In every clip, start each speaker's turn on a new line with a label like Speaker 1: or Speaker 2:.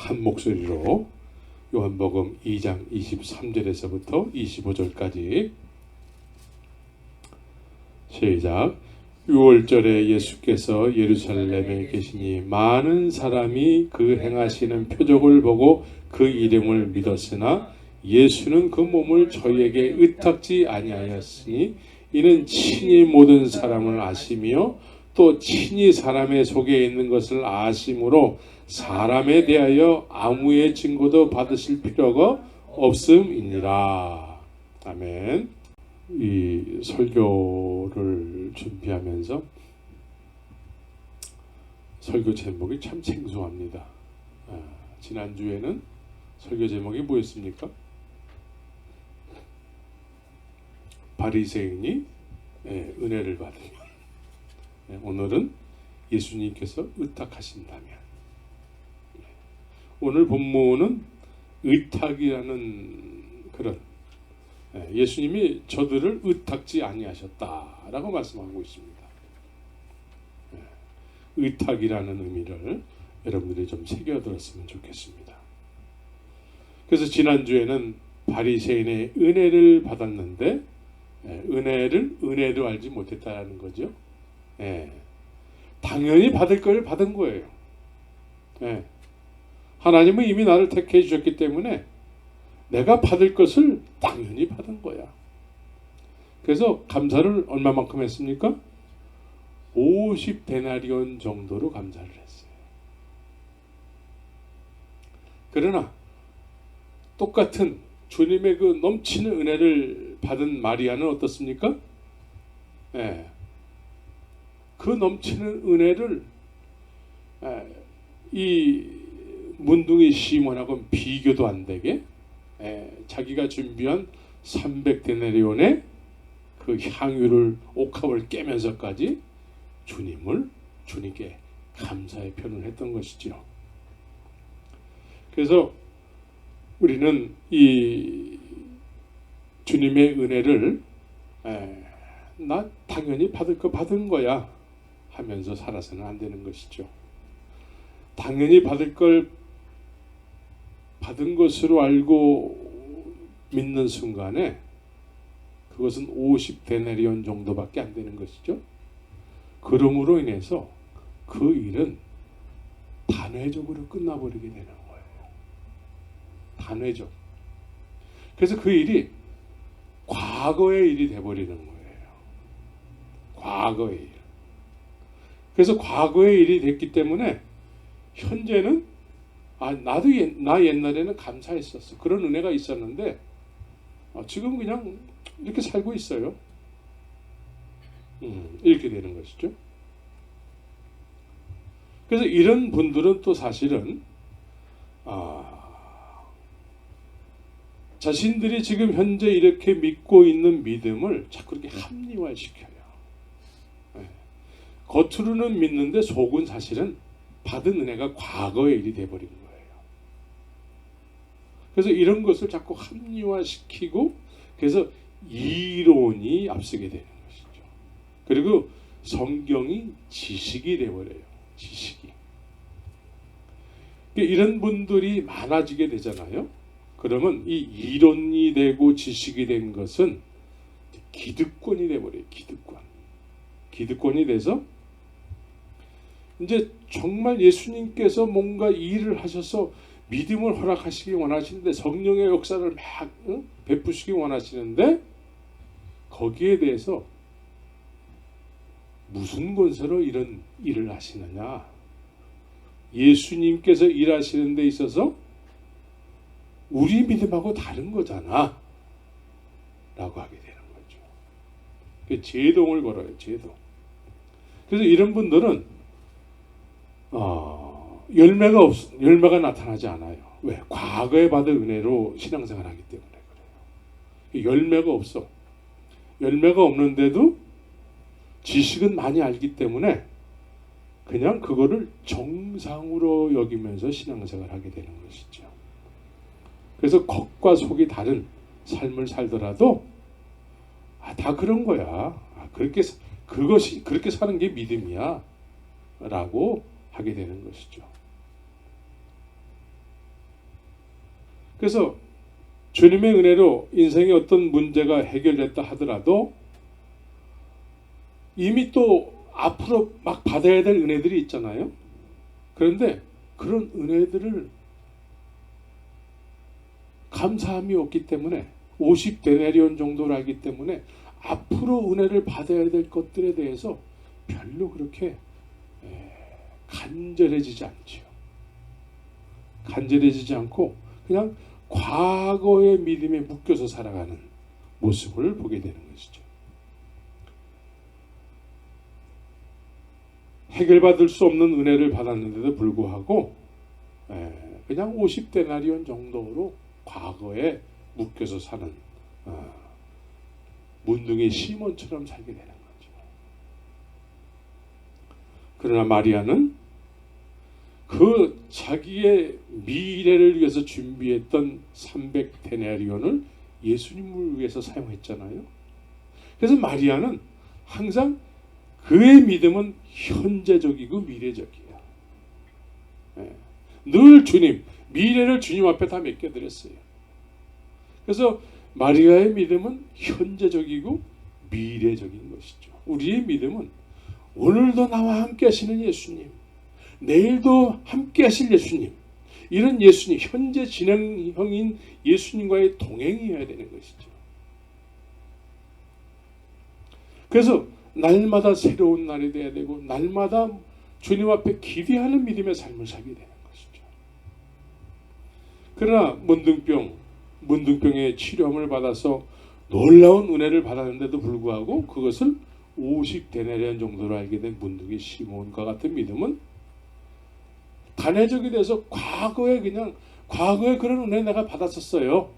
Speaker 1: 한 목소리로 요한복음 2장 23절에서부터 25절까지 시작. 6월절에 예수께서 예루살렘에 계시니 많은 사람이 그 행하시는 표적을 보고 그 이름을 믿었으나 예수는 그 몸을 저희에게 의탁지 아니하였으니 이는 친히 모든 사람을 아시며 또 친히 사람의 속에 있는 것을 아심으로 사람에 대하여 아무의 증거도 받으실 필요가 없음이니라. 아멘. 이 설교를 준비하면서 설교 제목이 참 생소합니다. 지난주에는 설교 제목이 뭐였습니까? 바리새인이 은혜를 받으면, 오늘은 예수님께서 의탁하신다면. 오늘 본문은 의탁이라는 그런, 예수님이 저들을 의탁지 아니하셨다라고 말씀하고 있습니다. 의탁이라는 의미를 여러분들이 좀 새겨들었으면 좋겠습니다. 그래서 지난주에는 바리새인의 은혜를 받았는데 은혜를 은혜로 알지 못했다는 거죠. 당연히 받을 걸 받은 거예요. 하나님은 이미 나를 택해 주셨기 때문에 내가 받을 것을 당연히 받은 거야. 그래서 감사를 얼마만큼 했습니까? 50데나리온 정도로 감사를 했어요. 그러나 똑같은 주님의 그 넘치는 은혜를 받은 마리아는 어떻습니까? 그 넘치는 은혜를 이 문둥이 시몬하고는 비교도 안 되게 자기가 준비한 300데나리온의 그 향유를 옥합을 깨면서까지 주님께 감사의 표현을 했던 것이죠. 그래서 우리는 이 주님의 은혜를 나 당연히 받을 거 받은 거야 하면서 살아서는 안 되는 것이죠. 당연히 받을 걸 받은 것으로 알고 믿는 순간에 그것은 50데나리온 정도밖에 안 되는 것이죠. 그러므로 인해서 그 일은 단회적으로 끝나버리게 되는 거예요. 단회적. 그래서 그 일이 과거의 일이 돼버리는 거예요. 과거의 일. 그래서 과거의 일이 됐기 때문에 현재는 나도 나 옛날에는 감사했었어. 그런 은혜가 있었는데 지금 그냥 이렇게 살고 있어요. 이렇게 되는 것이죠. 그래서 이런 분들은 또 사실은 자신들이 지금 현재 이렇게 믿고 있는 믿음을 자꾸 이렇게 합리화시켜요. 겉으로는 믿는데 속은 사실은 받은 은혜가 과거의 일이 돼버린 거예요. 그래서 이런 것을 자꾸 합리화시키고 그래서 이론이 앞서게 되는 것이죠. 그리고 성경이 지식이 돼버려요. 지식이. 이런 분들이 많아지게 되잖아요. 그러면 이 이론이 되고 지식이 된 것은 기득권이 돼버려요. 기득권이 돼서 이제 정말 예수님께서 뭔가 일을 하셔서 믿음을 허락하시기 원하시는데 성령의 역사를 막 베푸시기 원하시는데 거기에 대해서 무슨 권세로 이런 일을 하시느냐. 예수님께서 일하시는 데 있어서 우리 믿음하고 다른 거잖아 라고 하게 되는 거죠. 제동을 걸어요. 제동. 그래서 이런 분들은 열매가 나타나지 않아요. 왜? 과거에 받은 은혜로 신앙생활을 하기 때문에 그래요. 열매가 없어. 열매가 없는데도 지식은 많이 알기 때문에 그냥 그거를 정상으로 여기면서 신앙생활을 하게 되는 것이죠. 그래서 겉과 속이 다른 삶을 살더라도 다 그런 거야. 그렇게 사는 게 믿음이야 라고 하게 되는 것이죠. 그래서 주님의 은혜로 인생의 어떤 문제가 해결됐다 하더라도 이미 또 앞으로 막 받아야 될 은혜들이 있잖아요. 그런데 그런 은혜들을 감사함이 없기 때문에 50데나리온 정도를 알기 때문에 앞으로 은혜를 받아야 될 것들에 대해서 별로 그렇게 간절해지지 않지요. 간절해지지 않고 그냥 과거의 믿음에 묶여서 살아가는 모습을 보게 되는 것이죠. 해결받을 수 없는 은혜를 받았는데도 불구하고 그냥 50데나리온 정도로 과거에 묶여서 사는 문둥이 시몬처럼 살게 되는 거죠. 그러나 마리아는 그 자기의 미래를 위해서 준비했던 300데나리온을 예수님을 위해서 사용했잖아요. 그래서 마리아는 항상 그의 믿음은 현재적이고 미래적이에요. 늘 주님, 미래를 주님 앞에 다 맡겨드렸어요. 그래서 마리아의 믿음은 현재적이고 미래적인 것이죠. 우리의 믿음은 오늘도 나와 함께 하시는 예수님, 내일도 함께 하실 예수님, 이런 예수님, 현재 진행형인 예수님과의 동행이어야 되는 것이죠. 그래서 날마다 새로운 날이 되어야 되고 날마다 주님 앞에 기대하는 믿음의 삶을 살게 되는 것이죠. 그러나 문둥병의 치료함을 받아서 놀라운 은혜를 받았는데도 불구하고 그것을 50데나리온 정도로 알게 된 문둥이 시몬과 같은 믿음은 단회적이 돼서 과거에 그런 은혜 내가 받았었어요.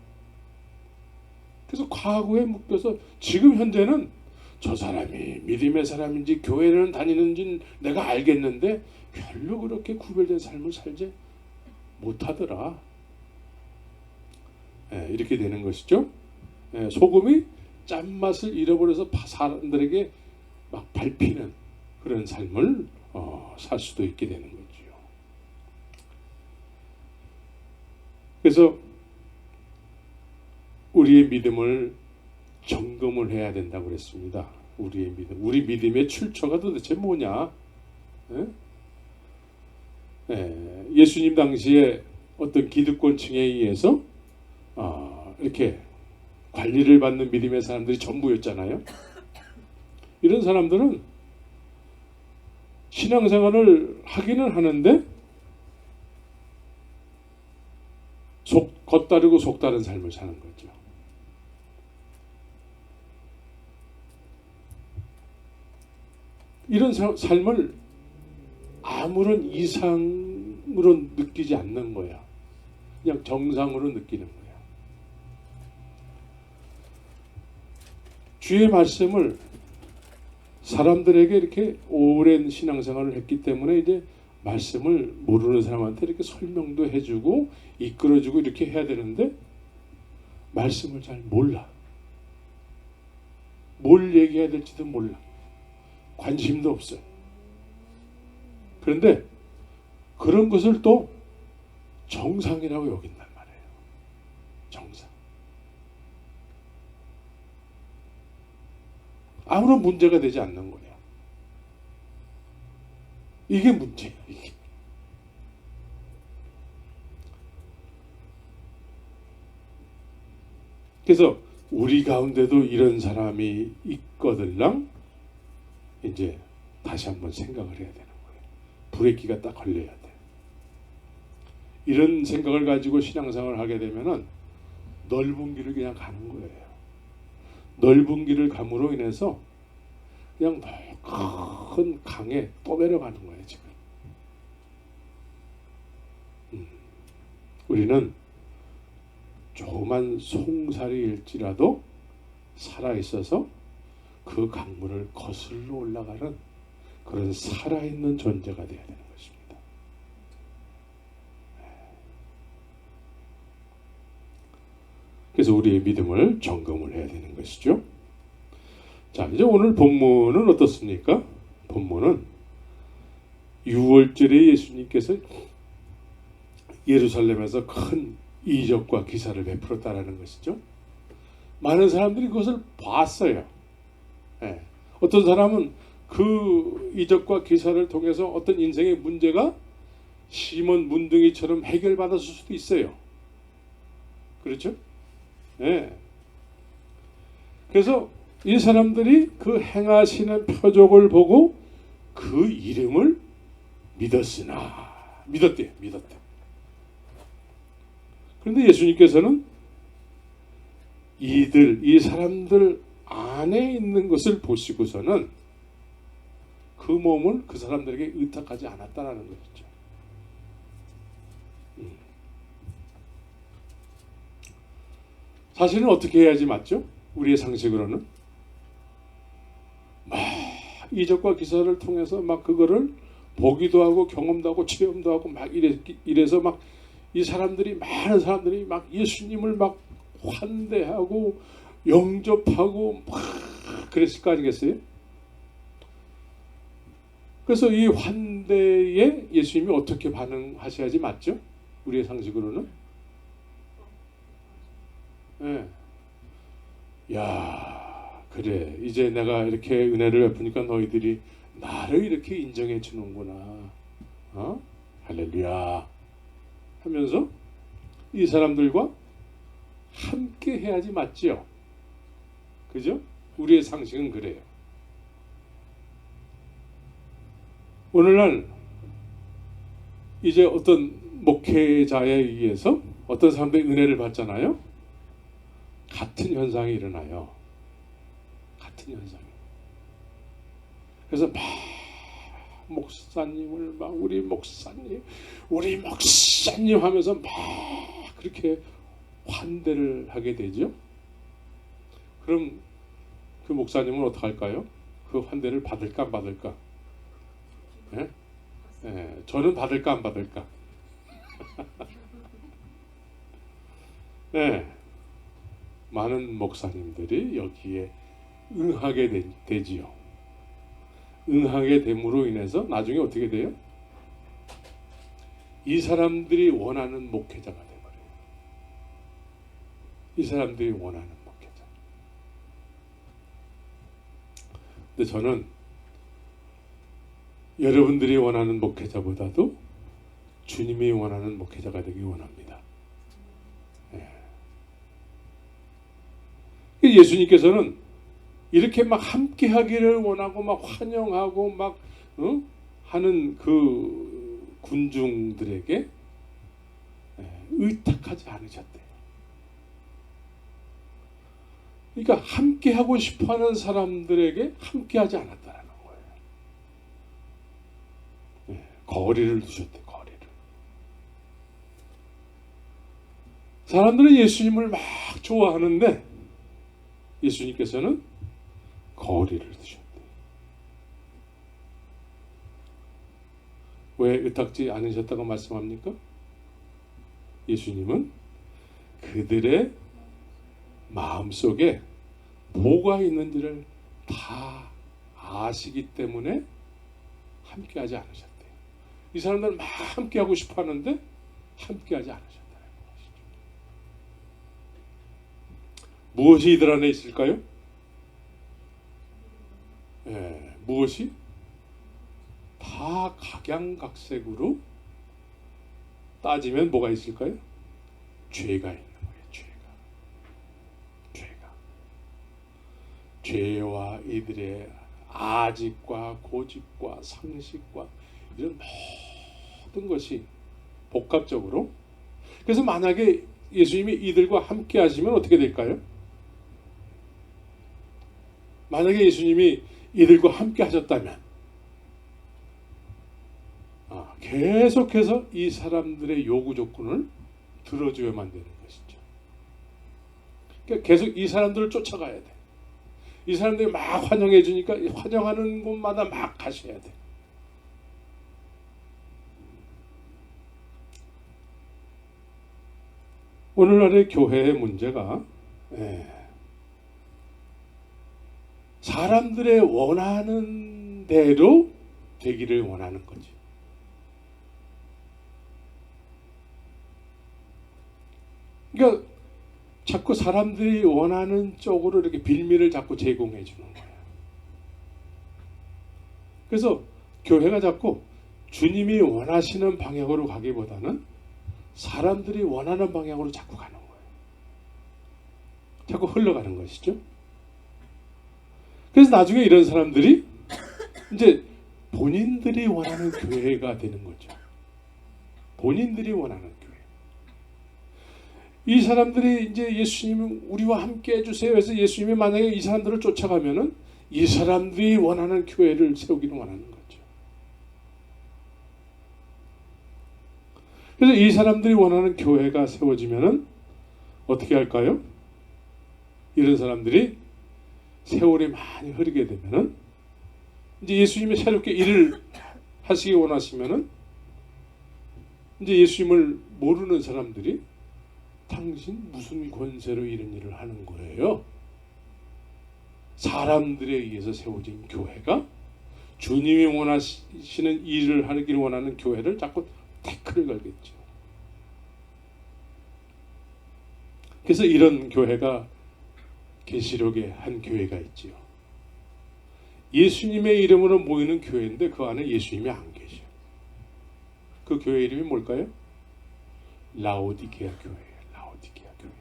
Speaker 1: 그래서 과거에 묶여서 지금 현재는 저 사람이 믿음의 사람인지 교회를 다니는지 내가 알겠는데 별로 그렇게 구별된 삶을 살지 못하더라. 이렇게 되는 것이죠. 소금이 짠맛을 잃어버려서 사람들에게 막 밟히는 그런 삶을 살 수도 있게 되는 거죠. 그래서 우리의 믿음을 점검을 해야 된다고 그랬습니다. 우리의 믿음, 우리 믿음의 출처가 도대체 뭐냐? 예수님 당시에 어떤 기득권층에 의해서 이렇게 관리를 받는 믿음의 사람들이 전부였잖아요. 이런 사람들은 신앙생활을 하기는 하는데 겉다르고 속다른 삶을 사는 거죠. 이런 삶을 아무런 이상으로 느끼지 않는 거야. 그냥 정상으로 느끼는 거야. 주의 말씀을 사람들에게 이렇게 오랜 신앙생활을 했기 때문에 이제 말씀을 모르는 사람한테 이렇게 설명도 해주고 이끌어주고 이렇게 해야 되는데 말씀을 잘 몰라. 뭘 얘기해야 될지도 몰라. 관심도 없어요. 그런데 그런 것을 또 정상이라고 여긴단 말이에요. 정상. 아무런 문제가 되지 않는 거예요. 이게 문제예요. 이게. 그래서 우리 가운데도 이런 사람이 있거들랑 이제 다시 한번 생각을 해야 되는 거예요. 브레이크가 딱 걸려야 돼. 이런 생각을 가지고 신앙생활을 하게 되면은 넓은 길을 그냥 가는 거예요. 넓은 길을 감으로 인해서 그냥 큰 강에 떠내려가는 거예요. 지금 우리는 조그만 송사리일지라도 살아있어서 그 강물을 거슬러 올라가는 그런 살아있는 존재가 되어야 되는 것입니다. 그래서 우리의 믿음을 점검을 해야 되는 것이죠. 자, 이제 오늘 본문은 어떻습니까? 본문은 6월절에 예수님께서 예루살렘에서 큰 이적과 기사를 베풀었다라는 것이죠. 많은 사람들이 그것을 봤어요. 예. 어떤 사람은 그 이적과 기사를 통해서 어떤 인생의 문제가 시몬 문둥이처럼 해결받았을 수도 있어요. 그렇죠? 예. 그래서 이 사람들이 그 행하시는 표적을 보고 그 이름을 믿었대. 그런데 예수님께서는 이 사람들 안에 있는 것을 보시고서는 그 몸을 그 사람들에게 의탁하지 않았다라는 것이죠. 사실은 어떻게 해야지 맞죠? 우리의 상식으로는 막 이적과 기사를 통해서 막 그거를 보기도 하고 경험도 하고 체험도 하고 막 이래서 막 이 사람들이 많은 사람들이 막 예수님을 막 환대하고 영접하고 막 그랬을 거 아니겠어요? 그래서 이 환대에 예수님이 어떻게 반응하셔야지 맞죠? 우리의 상식으로는. 네. 야, 그래. 이제 내가 이렇게 은혜를 베푸니까 너희들이 나를 이렇게 인정해 주는구나. 할렐루야. 하면서 이 사람들과 함께 해야지 맞지요. 그죠? 우리의 상식은 그래요. 오늘날 이제 어떤 목회자에 의해서 어떤 사람들이 은혜를 받잖아요. 같은 현상이 일어나요. 같은 현상이. 그래서 막 목사님을 막 우리 목사님 하면서 막 그렇게 환대를 하게 되죠. 그럼 그 목사님은 어떻게 할까요? 그 환대를 받을까 안 받을까? 네? 네, 저는 받을까 안 받을까? 네, 많은 목사님들이 여기에 응하게 되지요. 응하게 됨으로 인해서 나중에 어떻게 돼요? 이 사람들이 원하는 목회자가 돼버려요. 이 사람들이 원하는 목회자. 근데 저는 여러분들이 원하는 목회자보다도 주님이 원하는 목회자가 되기 원합니다. 예수님께서는 이렇게 막 함께 하기를 원하고 막 환영하고 막 하는 그 군중들에게 의탁하지 않으셨대요. 그러니까 함께 하고 싶어하는 사람들에게 함께 하지 않았다라는 거예요. 거리를 두셨대. 거리를. 사람들은 예수님을 막 좋아하는데 예수님께서는 거리를 두셨대요. 왜 의탁지 않으셨다고 말씀합니까? 예수님은 그들의 마음속에 뭐가 있는지를 다 아시기 때문에 함께하지 않으셨대요. 이 사람들은 막 함께하고 싶어 하는데 함께하지 않으셨다는 것이죠. 무엇이 이들 안에 있을까요? 무엇이? 다 각양각색으로 따지면 뭐가 있을까요? 죄가 있는 거예요. 죄와 이들의 아집과 고집과 상식과 이런 모든 것이 복합적으로. 그래서 만약에 예수님이 이들과 함께 하시면 어떻게 될까요? 만약에 예수님이 이들과 함께 하셨다면 계속해서 이 사람들의 요구 조건을 들어줘야만 되는 것이죠. 그러니까 계속 이 사람들을 쫓아가야 돼. 이 사람들이 막 환영해 주니까 환영하는 곳마다 막 가셔야 돼. 오늘날의 교회의 문제가 사람들의 원하는 대로 되기를 원하는 거지. 그러니까 자꾸 사람들이 원하는 쪽으로 이렇게 빌미를 자꾸 제공해 주는 거예요. 그래서 교회가 자꾸 주님이 원하시는 방향으로 가기보다는 사람들이 원하는 방향으로 자꾸 가는 거예요. 자꾸 흘러가는 것이죠. 그래서 나중에 이런 사람들이 이제 본인들이 원하는 교회가 되는 거죠. 본인들이 원하는 교회. 이 사람들이 이제 예수님 우리와 함께 해주세요 해서 예수님이 만약에 이 사람들을 쫓아가면은 이 사람들이 원하는 교회를 세우기를 원하는 거죠. 그래서 이 사람들이 원하는 교회가 세워지면은 어떻게 할까요? 이런 사람들이 세월이 많이 흐르게 되면은 이제 예수님이 새롭게 일을 하시기 원하시면은 이제 예수님을 모르는 사람들이 당신 무슨 권세로 이런 일을 하는 거예요? 사람들에 의해서 세워진 교회가 주님이 원하시는 일을 하기를 원하는 교회를 자꾸 태클을 걸겠죠. 그래서 이런 교회가 계시록에 한 교회가 있지요. 예수님의 이름으로 모이는 교회인데 그 안에 예수님이 안 계셔. 그 교회 이름이 뭘까요? 라오디게아 교회예요. 라오디게아 교회.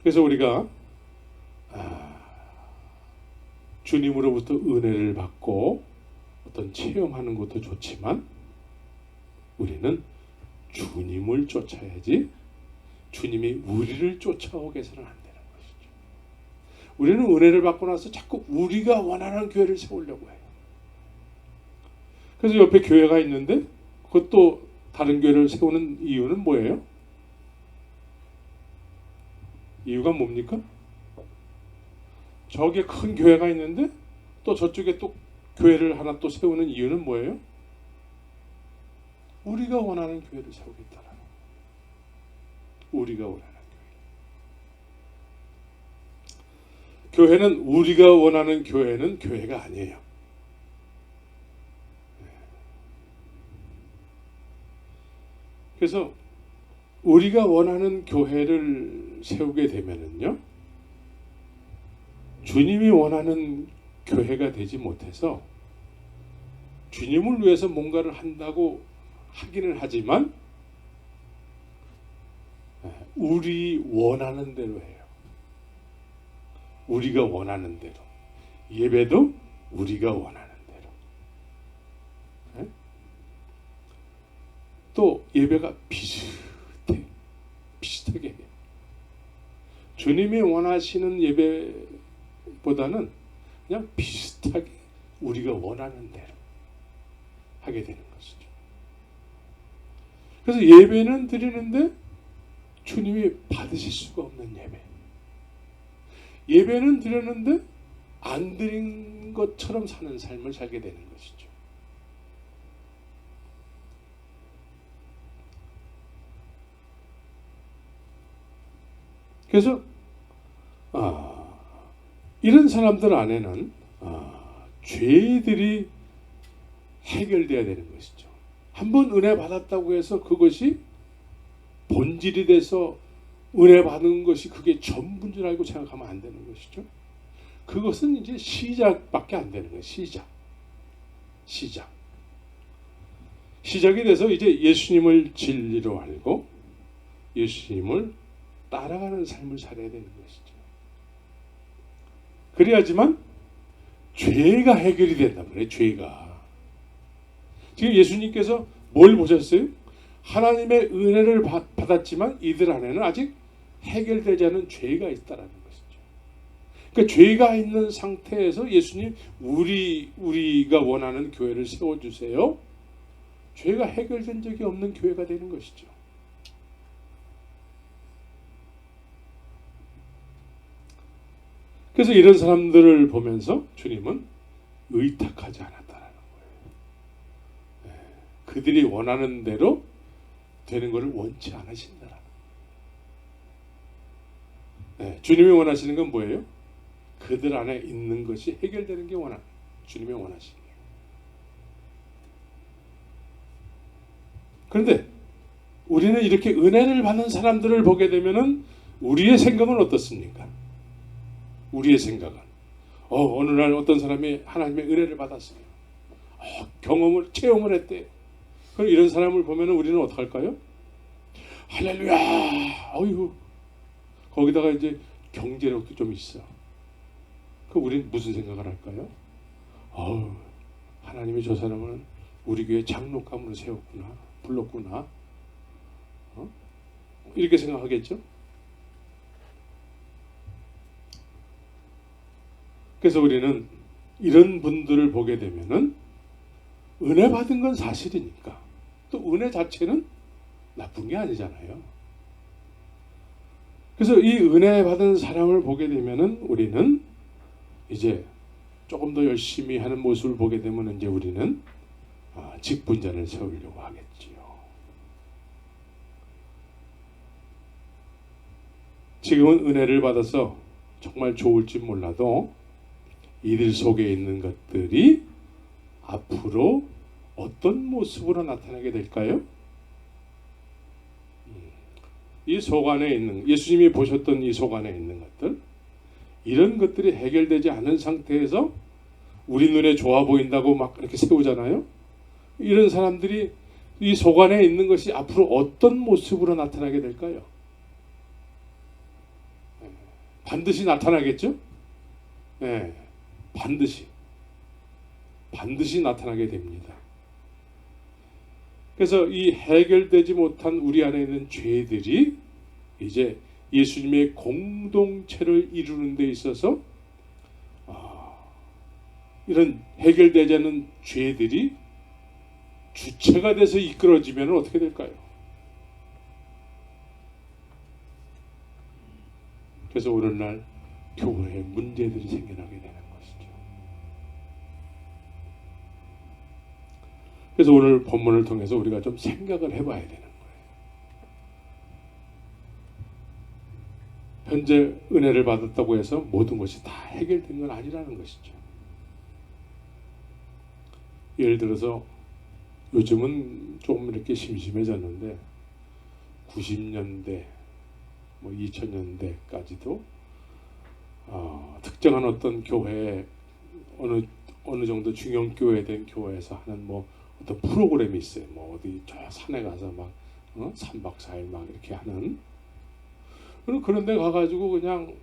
Speaker 1: 그래서 우리가 주님으로부터 은혜를 받고 어떤 체험하는 것도 좋지만 우리는 주님을 쫓아야지 주님이 우리를 쫓아오게서는 안 되는 것이죠. 우리는 은혜를 받고 나서 자꾸 우리가 원하는 교회를 세우려고 해요. 그래서 옆에 교회가 있는데 그것도 다른 교회를 세우는 이유는 뭐예요? 이유가 뭡니까? 저기에 큰 교회가 있는데 또 저쪽에 또 교회를 하나 또 세우는 이유는 뭐예요? 우리가 원하는 교회를 세우겠다라는 거예요. 우리가 원하는 교회. 교회는 우리가 원하는 교회는 교회가 아니에요. 그래서 우리가 원하는 교회를 세우게 되면은요, 주님이 원하는 교회가 되지 못해서 주님을 위해서 뭔가를 한다고 하기는 하지만 우리 원하는 대로 해요. 우리가 원하는 대로. 예배도 우리가 원하는 대로. 또 예배가 비슷하게 해요. 주님이 원하시는 예배보다는 그냥 비슷하게 우리가 원하는 대로 하게 되는 것이죠. 그래서 예배는 드리는데 주님이 받으실 수가 없는 예배. 예배는 드렸는데 안 드린 것처럼 사는 삶을 살게 되는 것이죠. 그래서 이런 사람들 안에는 죄들이 해결돼야 되는 것이죠. 한번 은혜 받았다고 해서 그것이 본질이 돼서 은혜 받은 것이 그게 전부인 줄 알고 생각하면 안 되는 것이죠. 그것은 이제 시작밖에 안 되는 거예요. 시작이 돼서 이제 예수님을 진리로 알고 예수님을 따라가는 삶을 살아야 되는 것이죠. 그래야지만 죄가 해결이 된단 말이에요. 죄가. 지금 예수님께서 뭘 보셨어요? 하나님의 은혜를 받았지만 이들 안에는 아직 해결되지 않은 죄가 있다라는 것이죠. 그러니까 죄가 있는 상태에서 예수님 우리가 원하는 교회를 세워주세요. 죄가 해결된 적이 없는 교회가 되는 것이죠. 그래서 이런 사람들을 보면서 주님은 의탁하지 않았다라는 거예요. 그들이 원하는 대로 되는 것을 원치 않으신다라는 거예요. 주님이 원하시는 건 뭐예요? 그들 안에 있는 것이 해결되는 게 주님이 원하시는 거예요. 그런데 우리는 이렇게 은혜를 받는 사람들을 보게 되면은 우리의 생각은 어떻습니까? 우리의 생각은 어느 날 어떤 사람이 하나님의 은혜를 받았어요. 경험을 체험을 했대. 그럼 이런 사람을 보면은 우리는 어떻게 할까요? 할렐루야. 어이구. 거기다가 이제 경제력도 좀 있어. 그럼 우리는 무슨 생각을 할까요? 하나님이 저 사람을 우리 교회 장로감으로 세웠구나, 불렀구나. 이렇게 생각하겠죠? 그래서 우리는 이런 분들을 보게 되면은 은혜 받은 건 사실이니까 또 은혜 자체는 나쁜 게 아니잖아요. 그래서 이 은혜 받은 사람을 보게 되면은 우리는 이제 조금 더 열심히 하는 모습을 보게 되면 이제 우리는 직분자를 세우려고 하겠지요. 지금은 은혜를 받아서 정말 좋을지 몰라도 이들 속에 있는 것들이 앞으로 어떤 모습으로 나타나게 될까요? 이 속 안에 있는, 예수님이 보셨던 이 속 안에 있는 것들, 이런 것들이 해결되지 않은 상태에서 우리 눈에 좋아 보인다고 막 이렇게 세우잖아요. 이런 사람들이 이 속 안에 있는 것이 앞으로 어떤 모습으로 나타나게 될까요? 반드시 나타나겠죠? 네, 반드시 나타나게 됩니다. 그래서 이 해결되지 못한 우리 안에 있는 죄들이 이제 예수님의 공동체를 이루는 데 있어서 이런 해결되지 않은 죄들이 주체가 돼서 이끌어지면 어떻게 될까요? 그래서 오늘날 교회에 문제들이 생겨나게 되는 것이죠. 그래서 오늘 본문을 통해서 우리가 좀 생각을 해봐야 되는 거예요. 현재 은혜를 받았다고 해서 모든 것이 다 해결된 건 아니라는 것이죠. 예를 들어서 요즘은 조금 이렇게 심심해졌는데 90년대, 2000년대까지도 특정한 어떤 교회 어느 정도 중형 교회된 교회에서 하는 어떤 프로그램이 있어요. 어디 저 산에 가서 막 3박 4일 막 이렇게 하는 그런 데 가가지고 그냥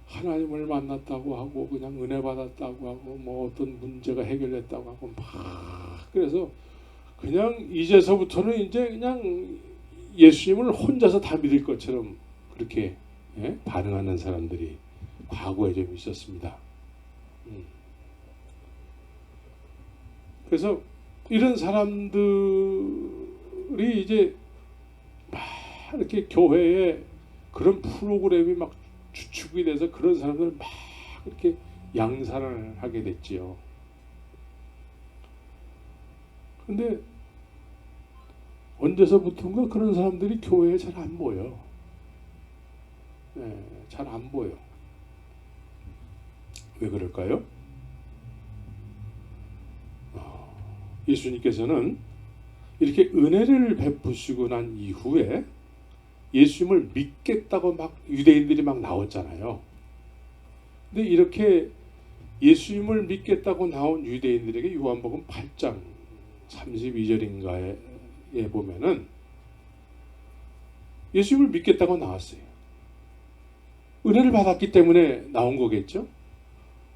Speaker 1: 하나님을 만났다고 하고 그냥 은혜 받았다고 하고 어떤 문제가 해결됐다고 하고 막 그래서 그냥 이제서부터는 이제 그냥 예수님을 혼자서 다 믿을 것처럼 그렇게 반응하는 사람들이 과거에 좀 있었습니다. 그래서 이런 사람들이 이제 막 이렇게 교회에 그런 프로그램이 막 주축이 돼서 그런 사람들을 막 이렇게 양산을 하게 됐지요. 근데 언제서부턴가 그런 사람들이 교회에 잘 안 보여. 잘 안 보여. 왜 그럴까요? 예수님께서는 이렇게 은혜를 베푸시고 난 이후에 예수님을 믿겠다고 막 유대인들이 막 나왔잖아요. 근데 이렇게 예수님을 믿겠다고 나온 유대인들에게 요한복음 8장 32절인가에 보면은 예수님을 믿겠다고 나왔어요. 은혜를 받았기 때문에 나온 거겠죠.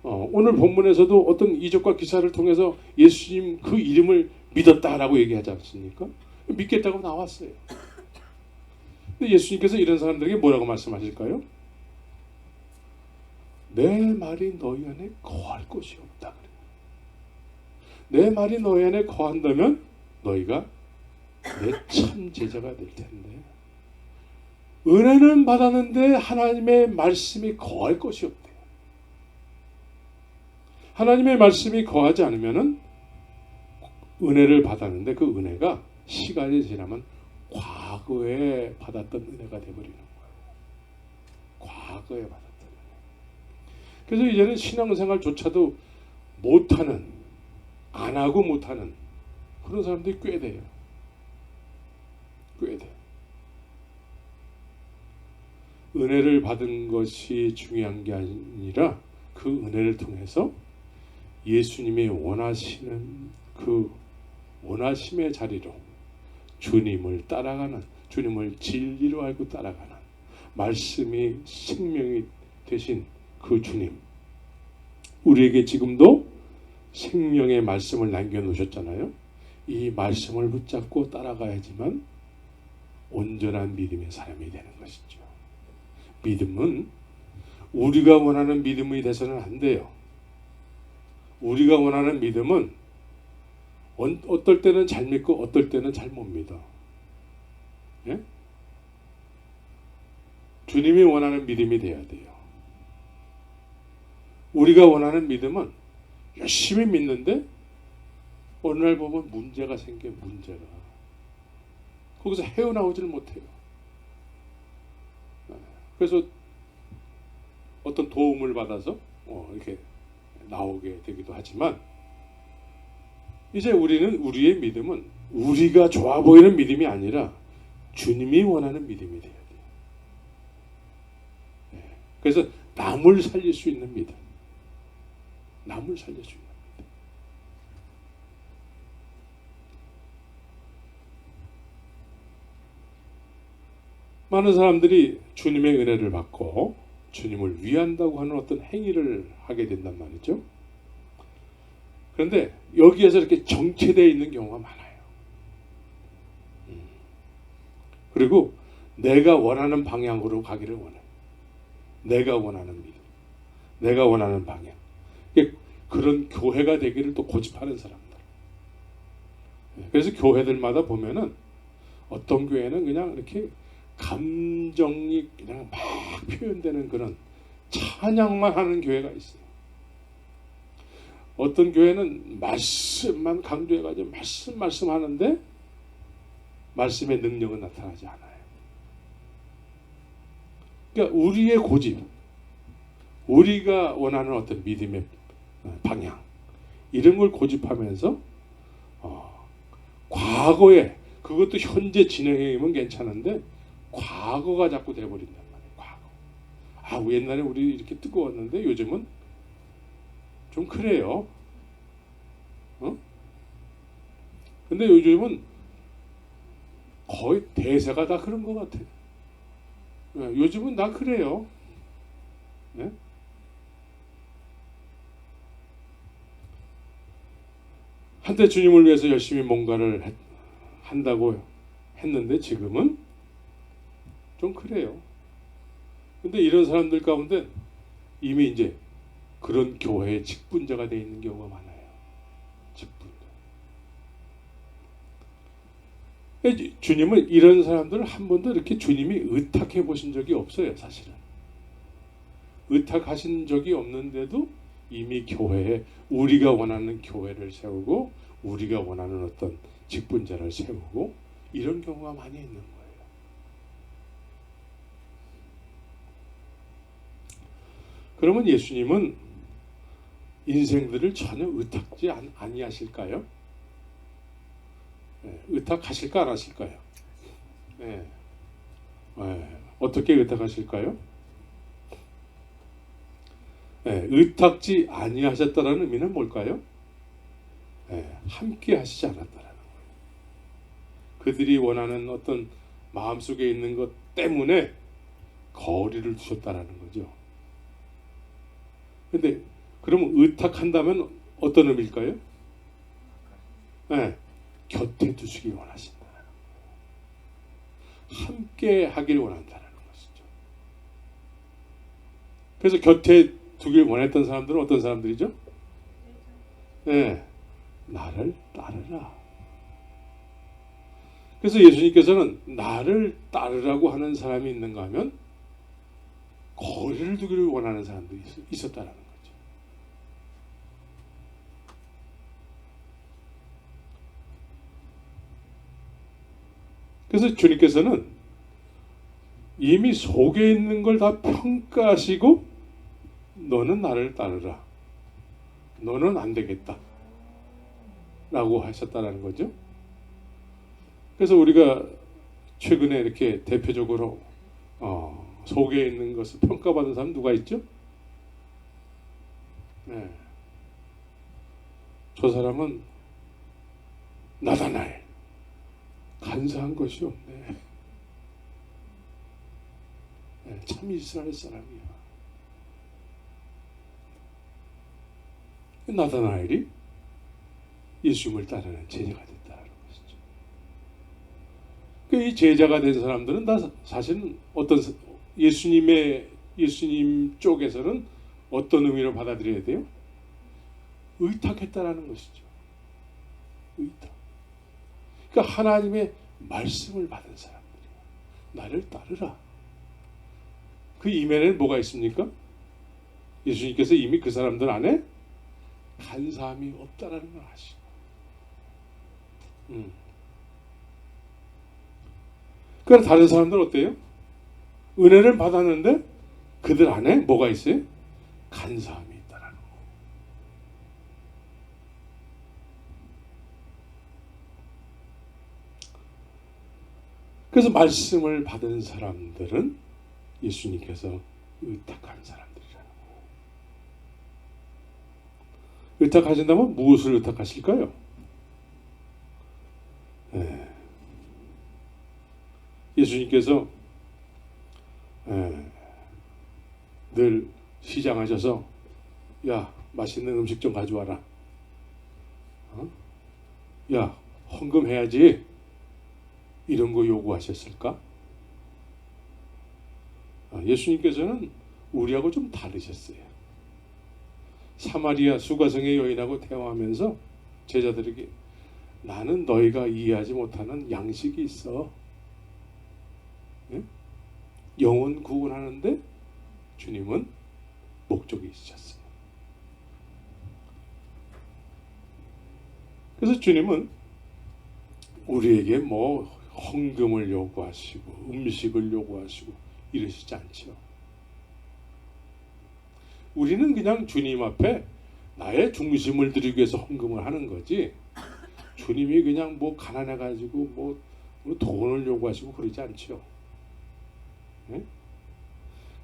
Speaker 1: 오늘 본문에서도 어떤 이적과 기사를 통해서 예수님 그 이름을 믿었다라고 얘기하지 않습니까? 믿겠다고 나왔어요. 근데 예수님께서 이런 사람들에게 뭐라고 말씀하실까요? 내 말이 너희 안에 거할 것이 없다 그래요. 내 말이 너희 안에 거한다면 너희가 내 참 제자가 될 텐데 은혜는 받았는데 하나님의 말씀이 거할 것이 없대요. 하나님의 말씀이 거하지 않으면은 은혜를 받았는데 그 은혜가 시간이 지나면 과거에 받았던 은혜가 되어버리는 거예요. 과거에 받았던 은혜. 그래서 이제는 신앙생활조차도 못하는, 안 하고 못하는 그런 사람들이 꽤 돼요. 꽤 돼. 은혜를 받은 것이 중요한 게 아니라 그 은혜를 통해서 예수님이 원하시는 그 원하심의 자리로 주님을 따라가는, 주님을 진리로 알고 따라가는, 말씀이 생명이 되신 그 주님, 우리에게 지금도 생명의 말씀을 남겨놓으셨잖아요. 이 말씀을 붙잡고 따라가야지만 온전한 믿음의 사람이 되는 것이죠. 믿음은 우리가 원하는 믿음이 돼서는 안 돼요. 우리가 원하는 믿음은 어떨 때는 잘 믿고 어떨 때는 잘 못 믿어. 예? 주님이 원하는 믿음이 돼야 돼요. 우리가 원하는 믿음은 열심히 믿는데 어느 날 보면 문제가 생겨. 문제가 거기서 헤어나오지를 못해요. 그래서 어떤 도움을 받아서 이렇게 나오게 되기도 하지만, 이제 우리의 믿음은 우리가 좋아 보이는 믿음이 아니라 주님이 원하는 믿음이 돼야 돼요. 그래서 남을 살릴 수 있는 믿음, 남을 살릴 수 있는 믿음. 많은 사람들이 주님의 은혜를 받고 주님을 위한다고 하는 어떤 행위를 하게 된단 말이죠. 그런데 여기에서 이렇게 정체되어 있는 경우가 많아요. 그리고 내가 원하는 방향으로 가기를 원해요. 내가 원하는 믿음, 내가 원하는 방향. 그런 교회가 되기를 또 고집하는 사람들. 그래서 교회들마다 보면은 어떤 교회는 그냥 이렇게 감정이 그냥 막 표현되는 그런 찬양만 하는 교회가 있어요. 어떤 교회는 말씀만 강조해가지고 말씀 하는데 말씀의 능력은 나타나지 않아요. 그러니까 우리의 고집, 우리가 원하는 어떤 믿음의 방향, 이런 걸 고집하면서 과거에, 그것도 현재 진행형이면 괜찮은데 과거가 자꾸 돼버린단 말이에요. 과거. 옛날에 우리 이렇게 뜨거웠는데 요즘은 좀 그래요. 근데 요즘은 거의 대세가 다 그런 것 같아요. 요즘은 다 그래요. 네? 한때 주님을 위해서 열심히 뭔가를 한다고 했는데 지금은 좀 그래요. 근데 이런 사람들 가운데 이미 이제 그런 교회의 직분자가 되어 있는 경우가 많아요. 직분자. 주님은 이런 사람들을 한 번도 이렇게 주님이 의탁해 보신 적이 없어요. 사실은 의탁하신 적이 없는데도 이미 교회에 우리가 원하는 교회를 세우고 우리가 원하는 어떤 직분자를 세우고 이런 경우가 많이 있는 거예요. 그러면 예수님은 인생들을 전혀 의탁지 아니하실까요? 의탁하실까 안 하실까요? 어떻게 의탁하실까요? 의탁지 아니하셨다는 의미는 뭘까요? 함께 하시지 않았다는 거예요. 그들이 원하는 어떤 마음속에 있는 것 때문에 거리를 두셨다는 거죠. 근데 그러면 의탁한다면 어떤 의미일까요? 곁에 두시길 원하신다는 거예요. 함께 하길 원한다는 것이죠. 그래서 곁에 두길 원했던 사람들은 어떤 사람들이죠? 나를 따르라. 그래서 예수님께서는 나를 따르라고 하는 사람이 있는가 하면 거리를 두기를 원하는 사람들이 있었다는 거죠. 그래서 주님께서는 이미 속에 있는 걸 다 평가하시고 너는 나를 따르라. 너는 안 되겠다. 라고 하셨다는 거죠. 그래서 우리가 최근에 이렇게 대표적으로 속에 있는 것을 평가받은 사람 누가 있죠? 네. 저 사람은 나다나엘 간사한 것이 없네. 네, 참 이스라엘 사람이야. 나다나엘이 예수님을 따르는 제자가 됐다는 것이죠. 이 제자가 된 사람들은 다 사실은 예수님 쪽에서는 어떤 의미로 받아들여야 돼요? 의탁했다라는 것이죠. 의탁. 그러니까 하나님의 말씀을 받은 사람들이야. 나를 따르라. 그 이면에는 뭐가 있습니까? 예수님께서 이미 그 사람들 안에 간사함이 없다라는 걸 아시고. 그러나 다른 사람들은 어때요? 은혜를 받았는데 그들 안에 뭐가 있어요? 간사함이 있다라는 거. 그래서 말씀을 받은 사람들은 예수님께서 의탁한 사람들이라는 거예요. 의탁하신다면 무엇을 의탁하실까요? 네. 예수님께서 늘 시장하셔서 야 맛있는 음식 좀 가져와라. 야 헌금해야지. 이런 거 요구하셨을까? 예수님께서는 우리하고 좀 다르셨어요. 사마리아 수가성의 여인하고 대화하면서 제자들에게 나는 너희가 이해하지 못하는 양식이 있어. 네? 영혼 구원하는데 주님은 목적이 있으셨어요. 그래서 주님은 우리에게 뭐 헌금을 요구하시고 음식을 요구하시고 이러시지 않죠. 우리는 그냥 주님 앞에 나의 중심을 드리기 위해서 헌금을 하는 거지 주님이 그냥 뭐 가난해가지고 뭐 돈을 요구하시고 그러지 않죠. 네?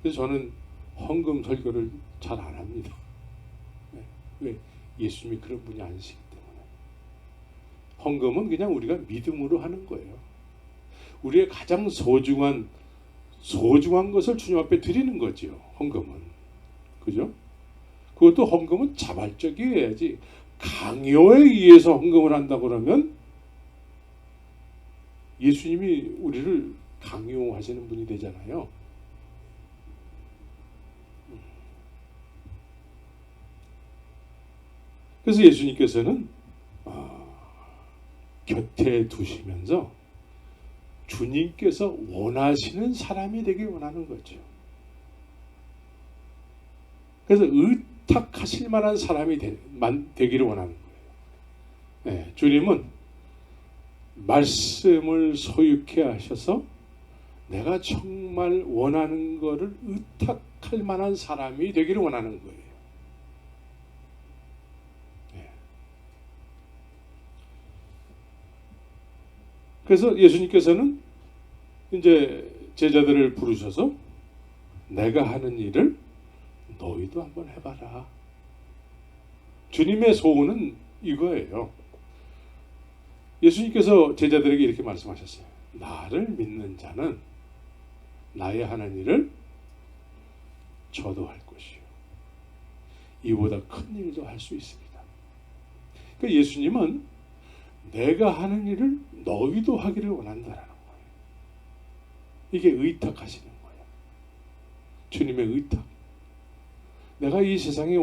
Speaker 1: 그래서 저는 헌금 설교를 잘 안 합니다. 네? 왜? 예수님이 그런 분이 아니시기 때문에. 헌금은 그냥 우리가 믿음으로 하는 거예요. 우리의 가장 소중한 것을 주님 앞에 드리는 거지요. 헌금은. 그죠? 그것도 헌금은 자발적이어야지 강요에 의해서 헌금을 한다 그러면 예수님이 우리를 강요하시는 분이 되잖아요. 그래서 예수님께서는 곁에 두시면서 주님께서 원하시는 사람이 되길 원하는 거죠. 그래서 의탁하실 만한 사람이 되기를 원하는 거예요. 네, 주님은 말씀을 소유케 하셔서 내가 정말 원하는 것을 의탁할 만한 사람이 되기를 원하는 거예요. 네. 그래서 예수님께서는 이제 제자들을 부르셔서 내가 하는 일을 너희도 한번 해봐라. 주님의 소원은 이거예요. 예수님께서 제자들에게 이렇게 말씀하셨어요. 나를 믿는 자는 나의 하는 일을 저도 할 것이요. 이보다 큰 일도 할 수 있습니다. 그러니까 예수님은 내가 하는 일을 너희도 하기를 원한다라는 거예요. 이게 의탁하시는 거예요. 주님의 의탁. 내가 이 세상에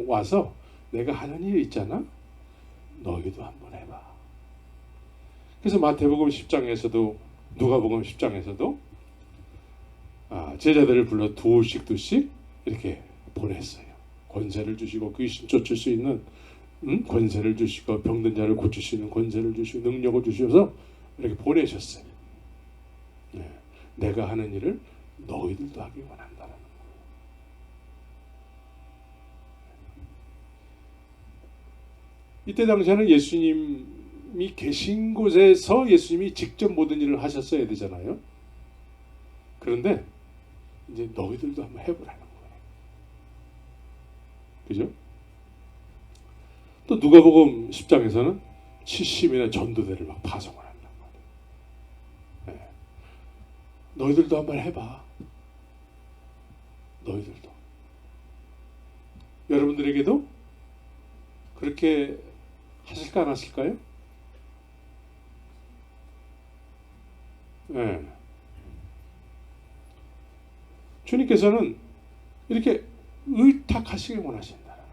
Speaker 1: 와서 내가 하는 일이 있잖아. 너희도 한번 해봐. 그래서 마태복음 10장에서도 누가복음 10장에서도 제자들을 불러 두씩 이렇게 보냈어요. 권세를 주시고 귀신 쫓을 수 있는 권세를 주시고 병든 자를 고칠 수 있는 권세를 주시고 능력을 주셔서 이렇게 보내셨어요. 네. 내가 하는 일을 너희들도 하기 원한다는 거예요. 이때 당시에는 예수님이 계신 곳에서 예수님이 직접 모든 일을 하셨어야 되잖아요. 그런데 이제 너희들도 한번 해보라는 거예요. 그죠? 또 누가복음 10장에서는 70인의 전도대를 막 파송을 한단 말이에요. 네. 너희들도 한번 해봐. 너희들도. 여러분들에게도 그렇게 하실까 안 하실까요? 네. 주님께서는 이렇게 의탁하시길 원하신다는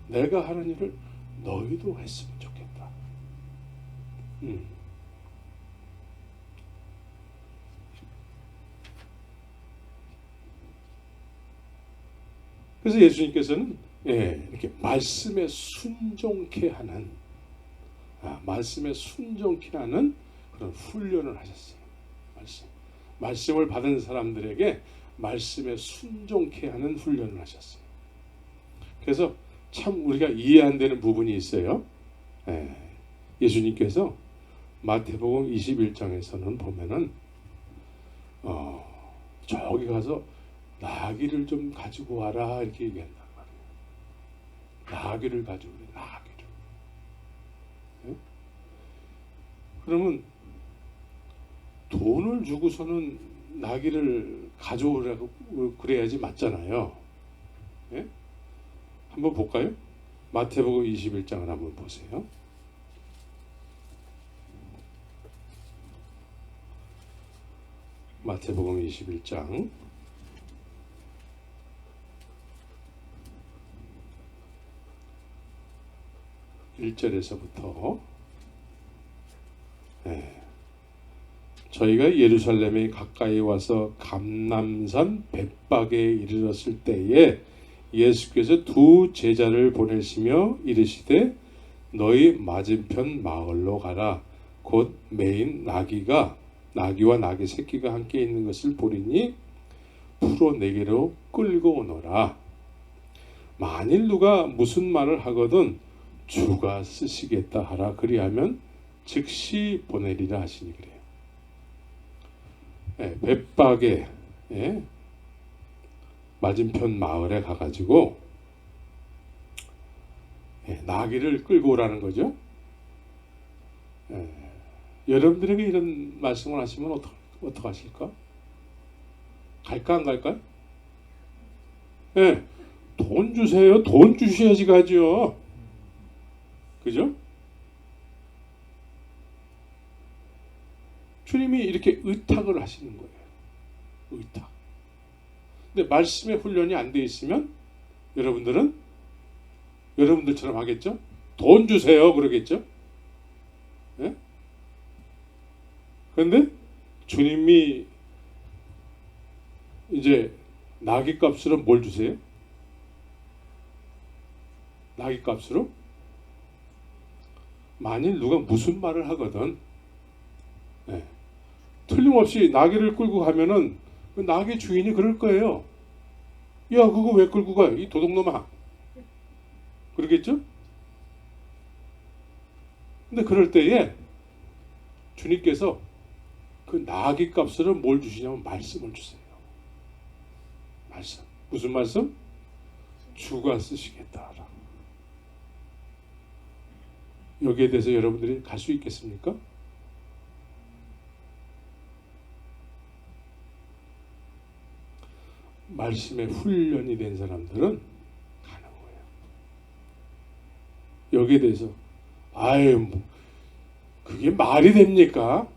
Speaker 1: 거예요. 내가 하는 일을 너희도 했으면 좋겠다. 그래서 예수님께서는 이렇게 말씀에 순종케 하는 말씀에 순종케 하는 그런 훈련을 하셨어요. 말씀을 받은 사람들에게 말씀에 순종케 하는 훈련을 하셨어요. 그래서 참 우리가 이해 안 되는 부분이 있어요. 예수님께서 마태복음 21장에서는 보면은 저기 가서 나귀를 좀 가지고 와라 이렇게 얘기한단 말이에요. 나귀를 가지고 오래, 나귀를. 네? 그러면 돈을 주고서는 나귀를 가져오라고 그래야지 맞잖아요. 네? 한번 볼까요? 마태복음 21장을 한번 보세요. 마태복음 21장 1절에서부터 저희가 예루살렘에 가까이 와서 감람산 벳박에 이르렀을 때에 예수께서 두 제자를 보내시며 이르시되 너희 맞은편 마을로 가라. 곧 매인 나귀와 나귀 새끼가 함께 있는 것을 보리니 풀어내게로 끌고 오너라. 만일 누가 무슨 말을 하거든 주가 쓰시겠다 하라. 그리하면 즉시 보내리라 하시니 그래요. 벳박에 맞은편 마을에 가가지고 나귀를 끌고 오라는 거죠. 여러분들에게 이런 말씀을 하시면 어떡하실까? 갈까 안 갈까? 돈 주세요. 돈 주셔야지 가죠. 그죠? 주님이 이렇게 의탁을 하시는 거예요. 의탁. 근데 말씀의 훈련이 안 돼 있으면 여러분들은 여러분들처럼 하겠죠? 돈 주세요. 그러겠죠? 네? 그런데 주님이 이제 나귀 값으로 뭘 주세요? 나귀 값으로? 만일 누가 무슨 말을 하거든 틀림없이 나귀를 끌고 가면은 그 나귀 주인이 그럴 거예요. 야, 그거 왜 끌고 가? 이 도둑놈아. 그러겠죠? 근데 그럴 때에 주님께서 그 나귀 값으로 뭘 주시냐면 말씀을 주세요. 말씀. 무슨 말씀? 주가 쓰시겠다. 여기에 대해서 여러분들이 갈 수 있겠습니까? 말씀에 훈련이 된 사람들은 가는 거예요. 여기에 대해서 그게 말이 됩니까?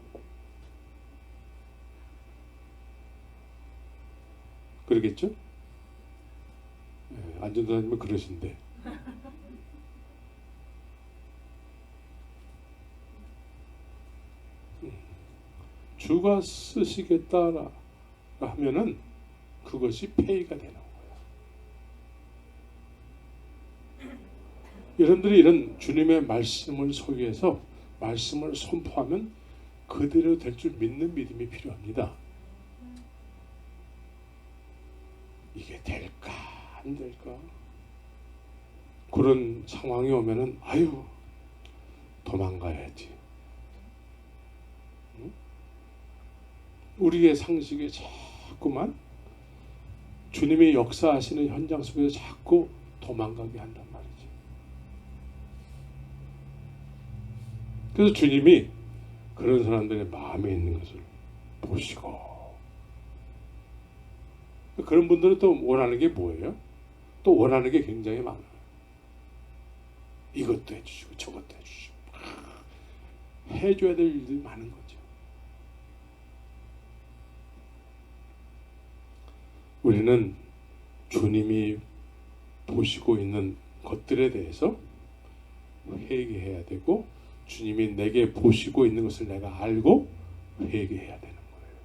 Speaker 1: 그러겠죠? 안전사님은 그러신데 주가 쓰시겠다 하면은 그것이 폐의가 되는 거예요. 여러분들이 이런 주님의 말씀을 소유해서 말씀을 선포하면 그대로 될 줄 믿는 믿음이 필요합니다. 이게 될까 안 될까 그런 상황이 오면은 아유 도망가야지. 우리의 상식에 자꾸만 주님이 역사하시는 현장 속에서 자꾸 도망가게 한단 말이지. 그래서 주님이 그런 사람들의 마음에 있는 것을 보시고, 그런 분들은 또 원하는 게 뭐예요? 또 원하는 게 굉장히 많아요. 이것도 해주시고 저것도 해주시고 해줘야 될 일들이 많은 거죠. 우리는 주님이 보시고 있는 것들에 대해서 회개해야 되고, 주님이 내게 보시고 있는 것을 내가 알고 회개해야 되는 거예요.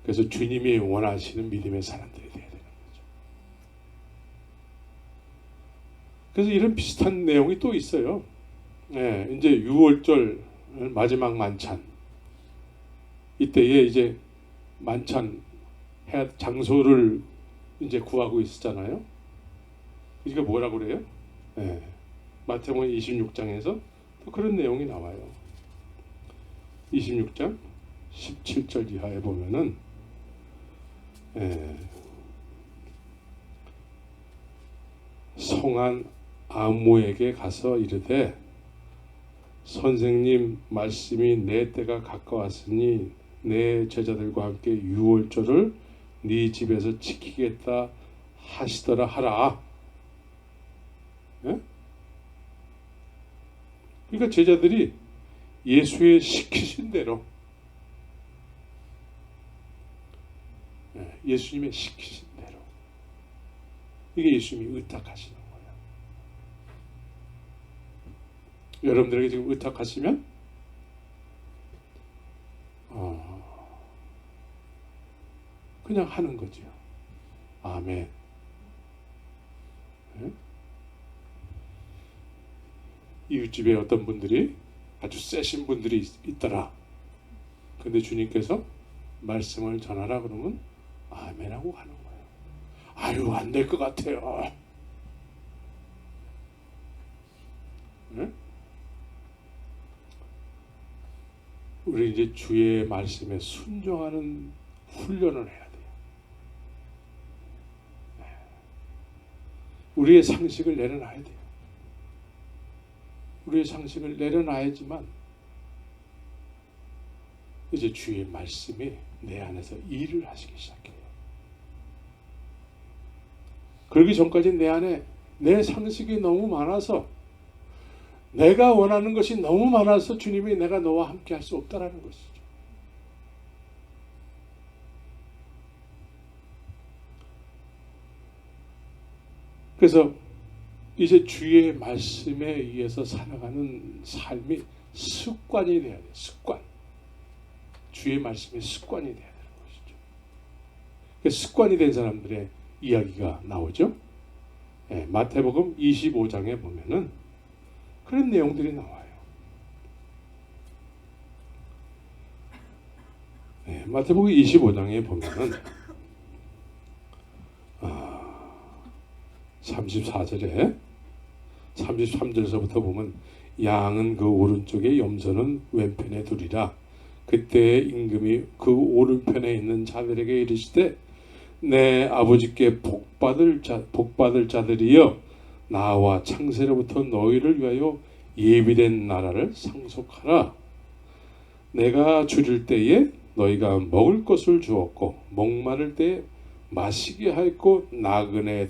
Speaker 1: 그래서 주님이 원하시는 믿음의 사람들이 되어야 되는 거죠. 그래서 이런 비슷한 내용이 또 있어요. 네, 이제 6월절 마지막 만찬, 이때에 이제 만찬 장소를 이제 구하고 있었잖아요. 이게 뭐라고 그래요? 네, 마태복음 26장에서 또 그런 내용이 나와요. 26장 17절 이하에 보면은 성한 아무에게 가서 이르되 선생님 말씀이 내 때가 가까웠으니 내 제자들과 함께 유월절을 네 집에서 지키겠다 하시더라 하라. 예? 그러니까 제자들이 예수의 시키신 대로, 예수님의 시키신 대로, 이게 예수님이 의탁하시는 거예요. 여러분들에게 지금 의탁하시면 그냥 하는 거죠. 아멘. 네? 이웃집에 어떤 분들이 아주 세신 분들이 있더라. 근데 주님께서 말씀을 전하라 그러면 아멘하고 가는 거예요. 아유, 안 될 것 같아요. 네? 우리 이제 주의 말씀에 순종하는 훈련을 해야 돼요. 우리의 상식을 내려놔야 돼요. 우리의 상식을 내려놔야지만 이제 주의 말씀이 내 안에서 일을 하시기 시작해요. 그러기 전까지 내 안에 내 상식이 너무 많아서, 내가 원하는 것이 너무 많아서 주님이 내가 너와 함께 할 수 없다라는 것이죠. 그래서 이제 주의 말씀에 의해서 살아가는 삶이 습관이 돼야 돼요. 습관. 주의 말씀이 습관이 돼야 되는 것이죠. 그래서 습관이 된 사람들의 이야기가 나오죠. 네, 마태복음 25장에 보면은 그런 내용들이 나와요. 네, 마태복음 25장에 보면은 34절에 33절에서부터 보면 양은 그 오른쪽에 염소는 왼편에 두리라. 그때 임금이 그 오른편에 있는 자들에게 이르시되 내 아버지께 복받을 자들이여 나와 창세로부터 너희를 위하여 예비된 나라를 상속하라. 내가 줄일 때에 너희가 먹을 것을 주었고 목마를 때에 마시게 하였고 나그네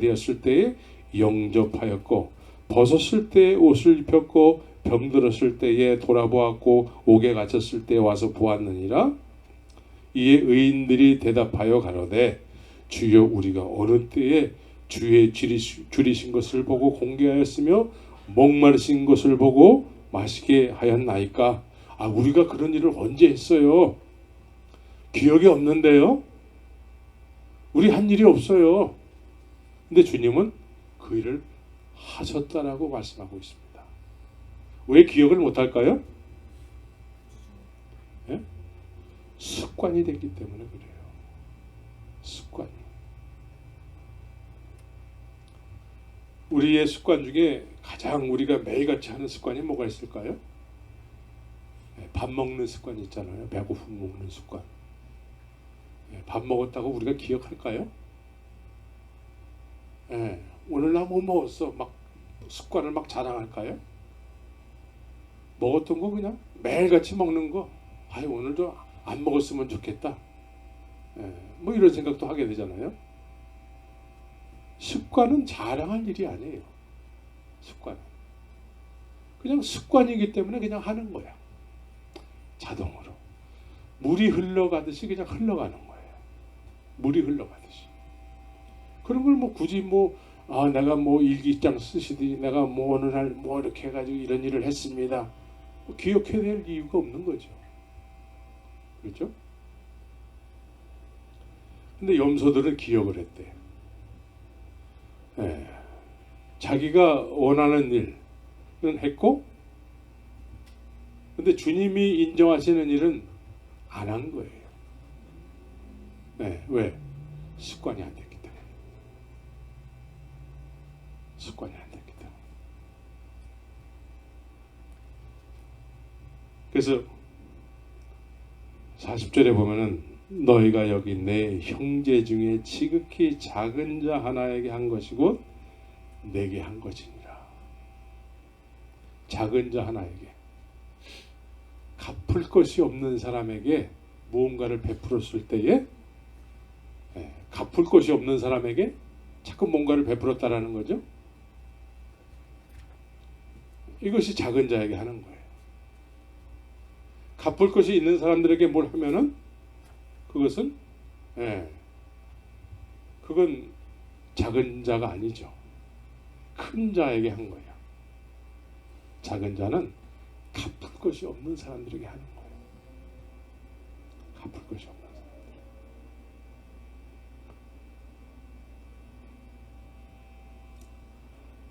Speaker 1: 되었을 때에 영접하였고 벗었을 때에 옷을 입혔고 병들었을 때에 돌아보았고 옥에 갇혔을 때에 와서 보았느니라. 이에 의인들이 대답하여 가로되 주여 우리가 어느 때에 주의 줄이신 것을 보고 공개하였으며 목마르신 것을 보고 마시게 하였나이까. 우리가 그런 일을 언제 했어요? 기억이 없는데요. 우리 한 일이 없어요. 근데 주님은 그 일을 하셨다라고 말씀하고 있습니다. 왜 기억을 못할까요? 네? 습관이 됐기 때문에 그래요. 습관이. 우리의 습관 중에 가장 우리가 매일같이 하는 습관이 뭐가 있을까요? 밥 먹는 습관 있잖아요. 배고픔 먹는 습관. 밥 먹었다고 우리가 기억할까요? 오늘 나 뭐 먹었어? 막 습관을 막 자랑할까요? 먹었던 거 그냥 매일같이 먹는 거. 아유, 오늘도 안 먹었으면 좋겠다. 뭐 이런 생각도 하게 되잖아요. 습관은 자랑할 일이 아니에요. 습관은 그냥 습관이기 때문에 그냥 하는 거야. 자동으로 물이 흘러가듯이 그냥 흘러가는 거예요. 물이 흘러가듯이. 그런 걸 뭐 굳이 내가 뭐 일기장 쓰시더니 내가 뭐 어느 날 뭐 이렇게 해가지고 이런 일을 했습니다. 기억해야 될 이유가 없는 거죠. 그렇죠? 근데 염소들은 기억을 했대. 자기가 원하는 일은 했고, 근데 주님이 인정하시는 일은 안 한 거예요. 왜? 습관이 안 됐기 때문에. 습관이 안 됐기 때문에. 그래서 40절에 보면은 너희가 여기 내 형제 중에 지극히 작은 자 하나에게 한 것이고 내게 한 것이니라. 작은 자 하나에게, 갚을 것이 없는 사람에게 무언가를 베풀었을 때에, 갚을 것이 없는 사람에게 자꾸 뭔가를 베풀었다라는 거죠. 이것이 작은 자에게 하는 거예요. 갚을 것이 있는 사람들에게 뭘 하면은 그것은 그건 작은 자가 아니죠. 큰 자에게 한 거예요. 작은 자는 갚을 것이 없는 사람들에게 하는 거예요. 갚을 것이 없는 사람들.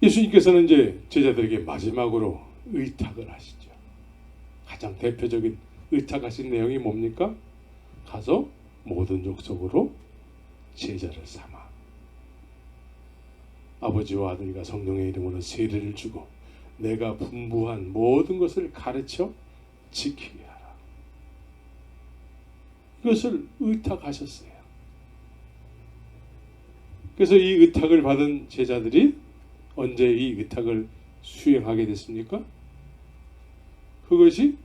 Speaker 1: 예수님께서는 이제 제자들에게 마지막으로 의탁을 하시죠. 가장 대표적인 의탁하신 내용이 뭡니까? 가서 모든 족속으로 제자를 삼아 아버지와 아들과 성령의 이름으로 세례를 주고 내가 분부한 모든 것을 가르쳐 지키게 하라. 이것을 의탁하셨어요. 그래서 이 의탁을 받은 제자들이 언제 이 의탁을 수행하게 됐습니까? 그것이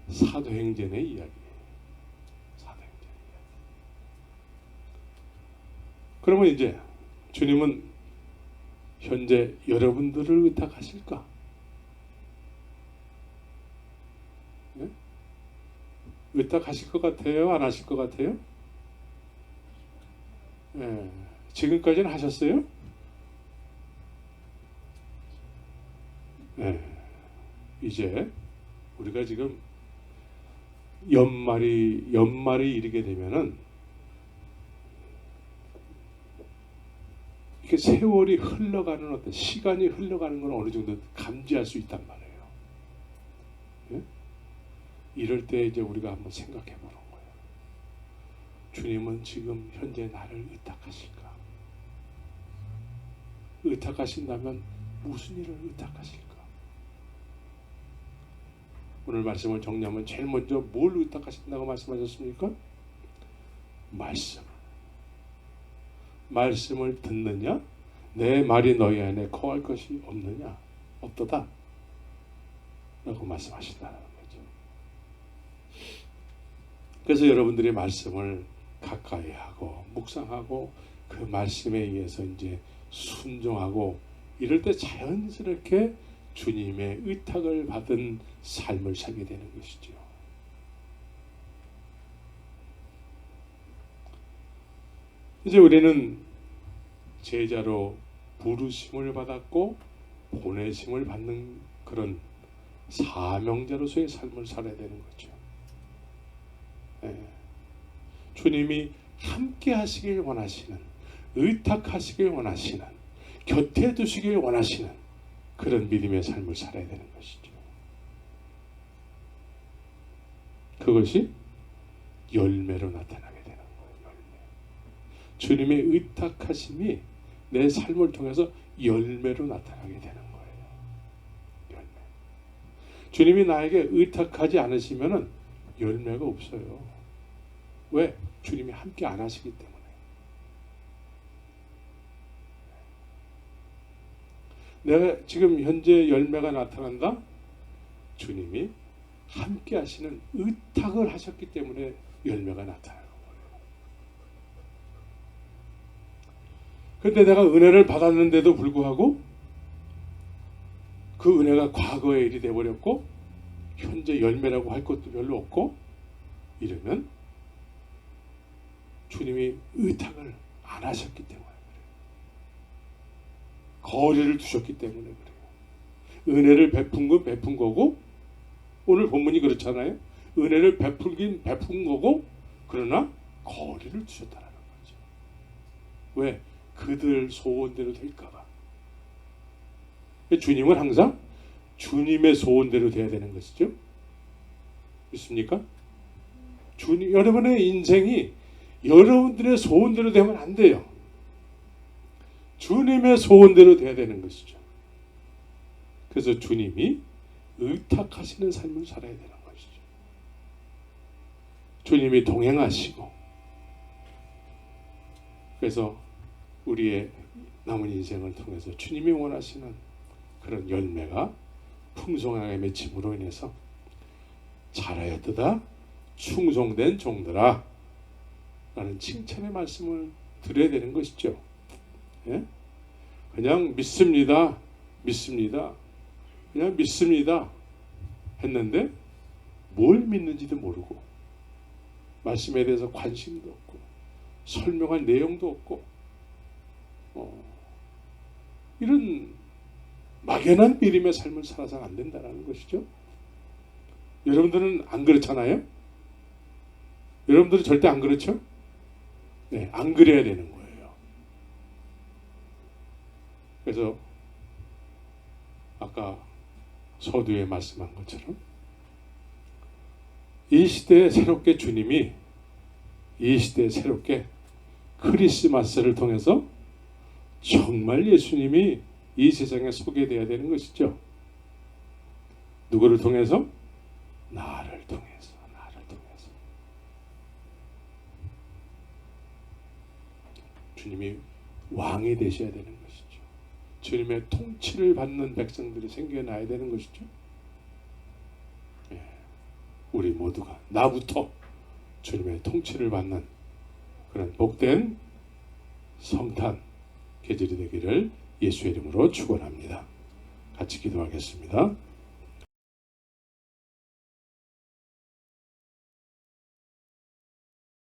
Speaker 1: 사도행전의 이야기예요. 사도행전의 이야기. 그러면 이제 주님은 현재 여러분들을 의탁하실까? 네? 의탁하실 것 같아요? 안 하실 것 같아요? 네. 지금까지는 하셨어요? 네. 이제 우리가 지금 연말이 이르게 되면은 이렇게 세월이 흘러가는 어떤 시간이 흘러가는 걸 어느 정도 감지할 수 있단 말이에요. 네? 이럴 때 이제 우리가 한번 생각해 보는 거예요. 주님은 지금 현재 나를 의탁하실까? 의탁하신다면 무슨 일을 의탁하실까? 오늘 말씀을 정리하면 제일 먼저 뭘 의탁하신다고 말씀하셨습니까? 말씀을 듣느냐? 내 말이 너희 안에 거할 것이 없느냐? 없도다 라고 말씀하신다는 거죠. 그래서 여러분들이 말씀을 가까이 하고 묵상하고 그 말씀에 의해서 이제 순종하고 이럴 때 자연스럽게 주님의 의탁을 받은 삶을 살게 되는 것이죠. 이제 우리는 제자로 부르심을 받았고 보내심을 받는 그런 사명자로서의 삶을 살아야 되는 거죠. 주님이 함께 하시길 원하시는, 의탁하시길 원하시는, 곁에 두시길 원하시는 그런 믿음의 삶을 살아야 되는 것이죠. 그것이 열매로 나타나게 되는 거예요. 열매. 주님의 의탁하심이 내 삶을 통해서 열매로 나타나게 되는 거예요. 열매. 주님이 나에게 의탁하지 않으시면은 열매가 없어요. 왜? 주님이 함께 안 하시기 때문에. 내가 지금 현재 열매가 나타난다? 주님이 함께 하시는 의탁을 하셨기 때문에 열매가 나타나는 거예요. 그런데 내가 은혜를 받았는데도 불구하고 그 은혜가 과거의 일이 되어버렸고 현재 열매라고 할 것도 별로 없고 이러면 주님이 의탁을 안 하셨기 때문에 거리를 두셨기 때문에 그래요. 은혜를 베푼 건 베푼 거고 오늘 본문이 그렇잖아요. 은혜를 베풀긴 베푼 거고 그러나 거리를 두셨다는 거죠. 왜? 그들 소원대로 될까 봐. 주님은 항상 주님의 소원대로 돼야 되는 것이죠. 믿습니까? 주님, 여러분의 인생이 여러분들의 소원대로 되면 안 돼요. 주님의 소원대로 돼야 되는 것이죠. 그래서 주님이 의탁하시는 삶을 살아야 되는 것이죠. 주님이 동행하시고 그래서 우리의 남은 인생을 통해서 주님이 원하시는 그런 열매가 풍성하게 맺힘으로 인해서 잘하였도다 충성된 종들아 라는 칭찬의 말씀을 드려야 되는 것이죠. 예? 그냥 믿습니다. 그냥 믿습니다 했는데 뭘 믿는지도 모르고 말씀에 대해서 관심도 없고 설명할 내용도 없고 이런 막연한 믿음의 삶을 살아서는 안 된다는 것이죠. 여러분들은 안 그렇잖아요? 여러분들은 절대 안 그렇죠? 네, 안 그래야 되는 거예요. 그래서 아까 서두에 말씀한 것처럼 이 시대에 새롭게 주님이 이 시대에 새롭게 크리스마스를 통해서 정말 예수님이 이 세상에 소개되어야 되는 것이죠. 누구를 통해서? 나를 통해서. 주님이 왕이 되셔야 되는 것이죠. 주님의 통치를 받는 백성들이 생겨나야 되는 것이죠. 예, 우리 모두가 나부터 주님의 통치를 받는 그런 복된 성탄 계절이 되기를 예수의 이름으로 축원합니다. 같이 기도하겠습니다.